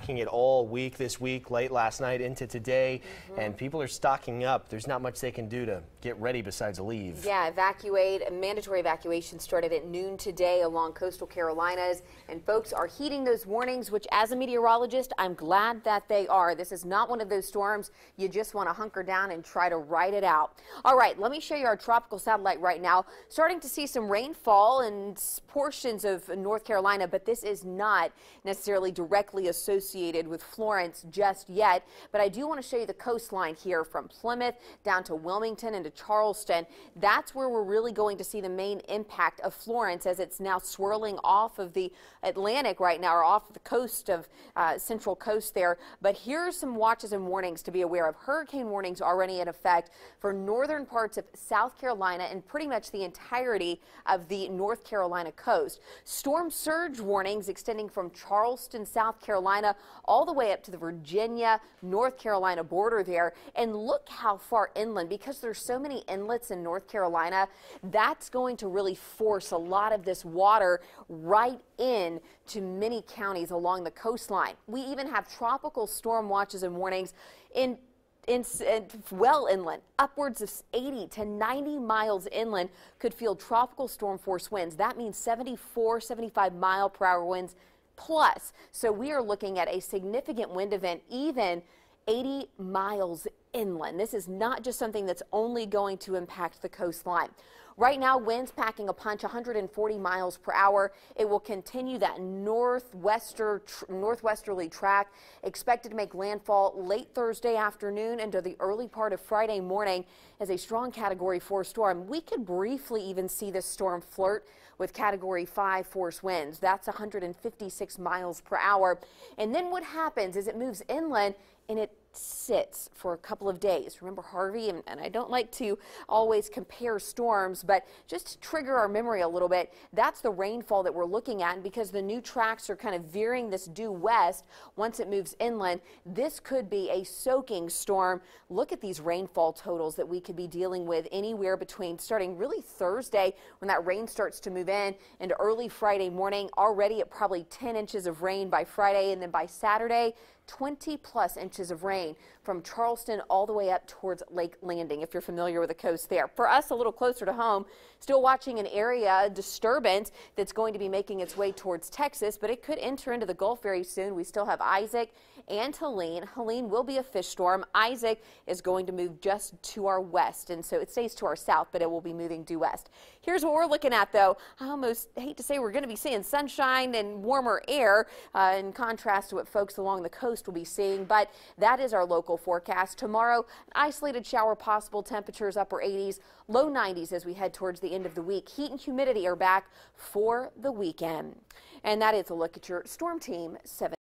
tracking it all week this week, late last night into today, and people are stocking up. There's not much they can do to get ready besides leave. Yeah, evacuate. Mandatory evacuation started at noon today along coastal Carolinas, and folks are heeding those warnings, which as a meteorologist, I'm glad that they are. This is not one of those storms you just want to hunker down and try to ride it out. All right, let me show you our tropical satellite right now. Starting to see some rainfall in portions of North Carolina, but this is not necessarily directly associated with Florence just yet. But I do want to show you the coastline here from Plymouth down to Wilmington and to Charleston. That's where we're really going to see the main impact of Florence as it's now swirling off of the Atlantic right now, or off the coast of central coast there. But here are some watches and warnings to be aware of. Hurricane warnings already in effect for northern parts of South Carolina and pretty much the entirety of the North Carolina coast. Storm surge warnings extending from Charleston, South Carolina, all the way up to the Virginia, North Carolina border there. And look how far inland, because there's so many inlets in North Carolina, that's going to really force a lot of this water right in to many counties along the coastline. We even have tropical storm watches and warnings in well inland. Upwards of 80 to 90 miles inland could feel tropical storm force winds. That means 74, 75 mile per hour winds plus. So we are looking at a significant wind event, even 80 miles inland. This is not just something that's only going to impact the coastline. Right now, winds packing a punch, 140 miles per hour. It will continue that northwesterly track, expected to make landfall late Thursday afternoon into the early part of Friday morning as a strong Category 4 storm. We could briefly even see this storm flirt with Category 5 force winds. That's 156 miles per hour. And then what happens is it moves inland and it sits for a couple of days. Remember Harvey? And I don't like to always compare storms, but just to trigger our memory a little bit, that's the rainfall that we're looking at. And because the new tracks are kind of veering this due west, once it moves inland, this could be a soaking storm. Look at these rainfall totals that we could be dealing with anywhere between starting really Thursday when that rain starts to move in into early Friday morning, already at probably 10 inches of rain by Friday, and then by Saturday, 20 plus inches of rain from Charleston all the way up towards Lake Landing, if you're familiar with the coast there. For us, a little closer to home, still watching an area disturbance that's going to be making its way towards Texas, but it could enter into the Gulf very soon. We still have Isaac and Helene. Helene will be a fish storm. Isaac is going to move just to our west, and so it stays to our south, but it will be moving due west. Here's what we're looking at, though. I almost hate to say we're going to be seeing sunshine and warmer air in contrast to what folks along the coast will be seeing, but that is our local forecast. Tomorrow, an isolated shower possible, temperatures upper 80s, low 90s as we head towards the end of the week. Heat and humidity are back for the weekend. And that is a look at your Storm Team 7.